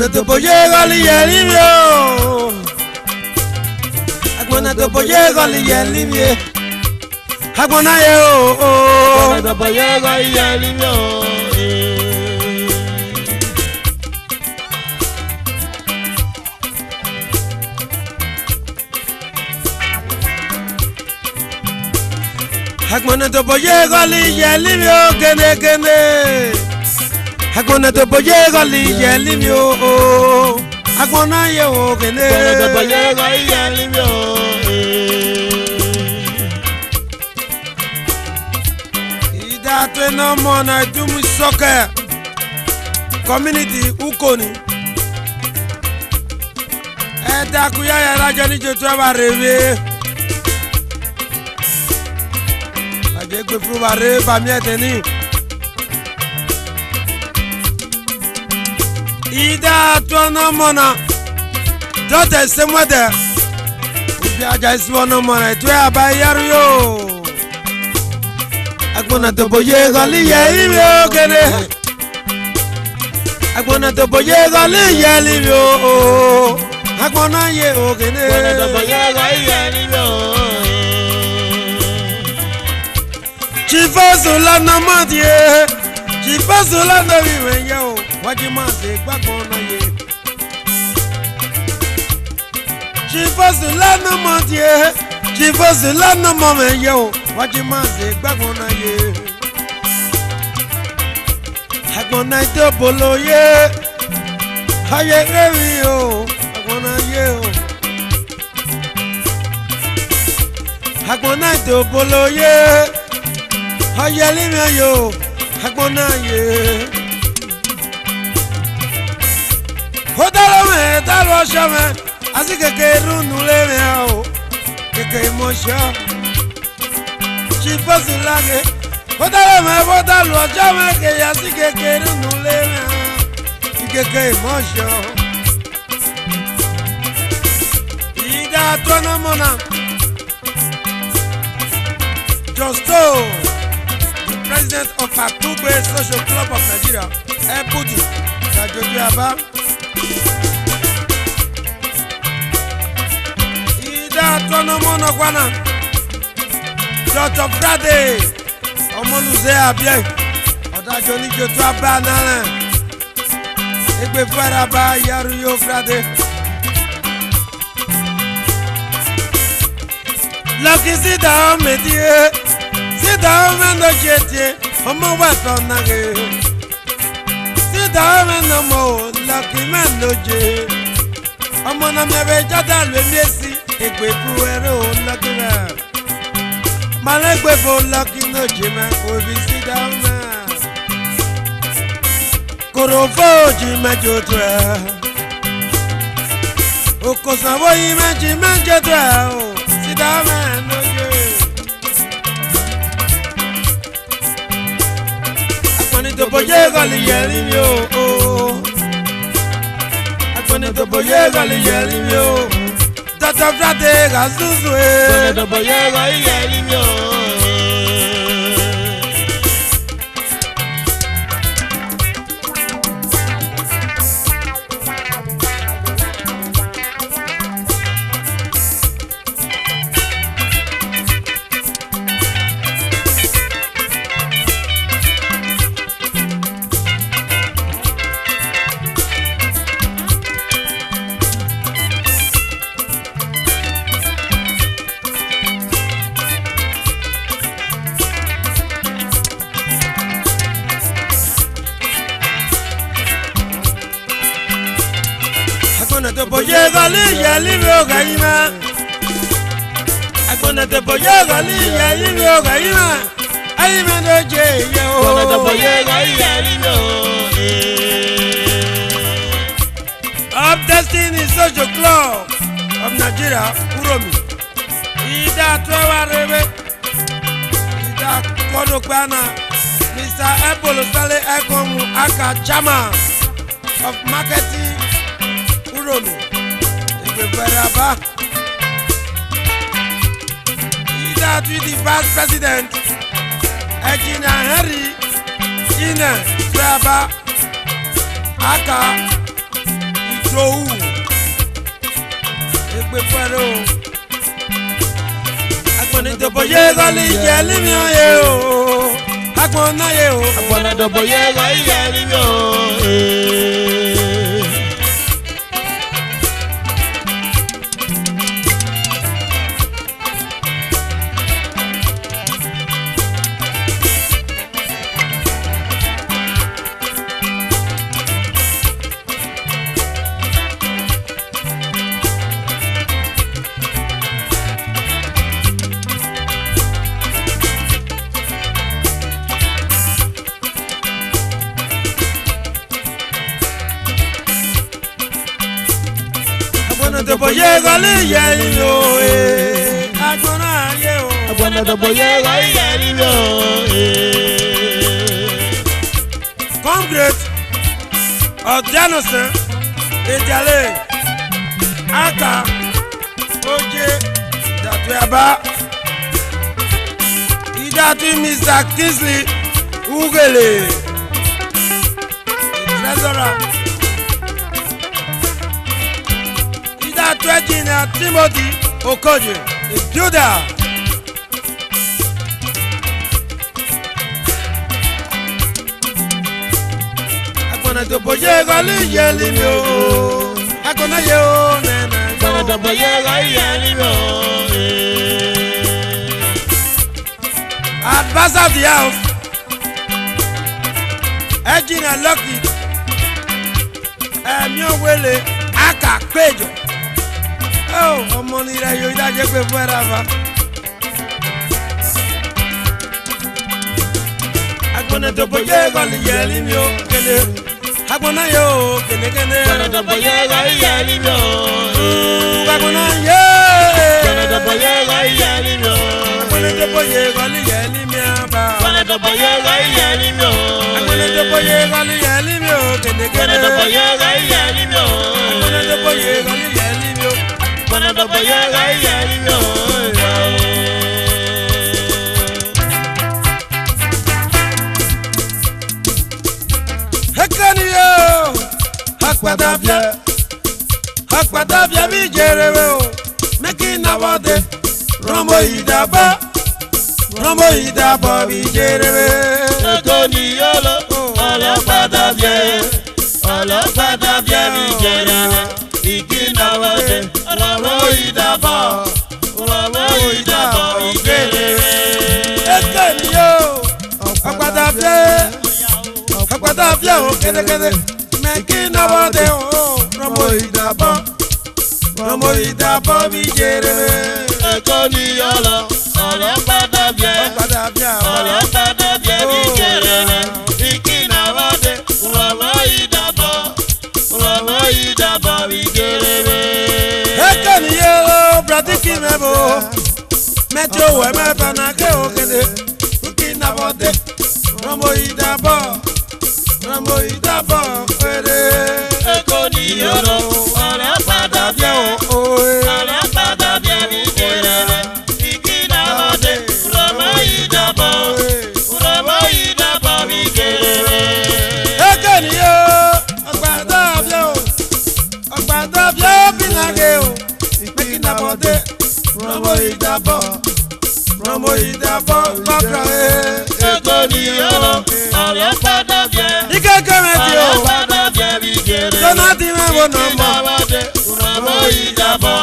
Agwana to boye gali yelimyo. Agwana to boye gali yelimye. Agwana yo. Agwana to boye gali yelimyo. Agwana to boye gali yelimyo kene kene. Agwana to boye gali yelimyo. Agwana yo kene. Agwana to boye gali yelimyo. Ida to no mona dumu soccer community ukoni. Eda kuya ya rajo ni jotu abarewe. Aje gbe fun bare ba mi eteni. Ida to no mona dote semwede. Ubi aja isi no mona to abayaru yo. Agwana to boye gali yelimyo kene. Agwana to boye gali yelimyo. Agwana ye o kene. Agwana to boye gali yelimyo. Chifasola na madie. Chifasola na viwenyo. Wajimase gbagona ye. Chifasola na madie. Chifasola na mamenyo. Wajimase gbagona ye. Agwana to bolo ye. Haye revi yo. Agwana ye o. Agwana to bolo ye. Haye limi yo. Agwana ye. Hodalo me, dalo shame. Así que runu le veo. Que emoción. Chifasulage. Hodalo me, hodalo shame. Que así que runu le veo. Que emoción. Ida tuana mona. Justo, the president of Akugbe Social Club of Nigeria, Ebudu, Dajoju Aba. Ida tuana mona kwana. Dr. Friday, Omoluze Abie, Odajo ni Jotu Aba nale. Egbe fara ba yaru yo Friday. Lucky sit down, me dear. Sit down and no jet. I'm a weapon again. Sit down and no more. Lucky man, no jet. I'm on a marriage that will miss it. A great poor lucky man. My leg with all lucky no Jim and will be sit down now. Korofo Jim and Jotra. O Kosavo imagine Jotra. Sit down and no jet. To boye gali yelimyo. Agwana to boye gali yelimyo. Dr. Friday gazuzwe. Agwana to boye gali yelimyo. Agwana to boye gali yelimyo gaima. Agwana to boye gali yelimyo gaima. Aime no je yo. Agwana to boye gali yelimyo. Of Destiny Social Club of Nigeria, Uromi. Ida Twewa Rebe. Ida Kodokwana. Mr. Epolo Sale Ekomu Aka Chama of Marketing Uromi. Ibeberaba. Ida to the Vice President Ejina Henry Ine Tweba Aka Dou. Egbe fero. Agbọ̀nì dòbò yé gọ́lì yẹ lími oyè o. Agbọ̀n náà yé o. Agbọ̀nì dòbò yé gọ́lì yẹ lími o. Dòbò yé gọ́lì yẹ lími o. Agbọ̀n náà yé o. Agbọ̀nì dòbò yé gọ́lì yẹ lími o. Comrade Ọ̀dẹ́nùsìn Ìjàlè Aka Oje Ìdàtú Ẹ̀bá Ìdàtú Mr. Kingsley Ugele Treasurer Ìdàtú Engineer Timothy Okoje Builder. Agbọ̀nì dòbò yé gọ́lì yẹ lími o. Agbọ̀n náà yé o nẹ́nẹ́. Agbọ̀nì dòbò yé gọ́lì yẹ lími o. Advisor of the house. Engineer Lucky. Ẹ̀mí òwele Aka péjọ. Ọmọ ní rẹ̀ yóò dájẹ́ pé fún ẹ̀rọ àfa. Agbọ̀nì dòbò yé gọ́lì yẹ lími o. Kele. Agbọ̀n náà yé o. Kene. Agbọ̀nì dòbò yé gọ́lì yẹ lími o. Agbọ̀n náà yé. Agbọ̀nì dòbò yé gọ́lì yẹ lími o. Agbọ̀nì dòbò yé gọ́lì yẹ lími àbá. Agbọ̀nì dòbò yé gọ́lì yẹ lími o. Agbọ̀nì dòbò yé gọ́lì yẹ lími o. Kene. Agbọ̀nì dòbò yé gọ́lì yẹ lími o. Agbọ̀nì dòbò yé gọ́lì yẹ lími o. Agbọ̀nì dòbò yé gọ́lì yẹ lími o. Hekani yo. Akpadabia mi jerewe o. Meki na wode. Rombo idaba mi jerewe. Eko ni yolo, ọlọ́pàdàbíẹ́ mi jerewe. Ìkínà wọlé, Rombo idaba mi jerewe. Hekani yo. Akpadabia o kede. Meki na wode o. Rombo idaba mi jerewe. Eko ni yolo, ọlọ́pàdàbíẹ́ mi jerewe. Ìkínà wọlé, Rombo idaba mi jerewe. Hekani yo. Bratiki mebo. Metro we mebana ke o kede. Ukina wode. Rombo idaba kwere. Eko ni yolo, ọlọ́pàdàbíẹ́ o. Ọlọ́pàdàbíẹ́ mi jerewe. Ìkínà wọlé, Rombo idaba mi jerewe. Hekani yo. Ọgbàdàbíà binage o. Mekina wode. Rombo idaba bakra e. Eko ni yolo, ọlọ́pàdàbíẹ́. Ike kemeti o. Ọlọ́pàdàbíẹ́ mi jerewe. Donati mebo nombo. Rombo idaba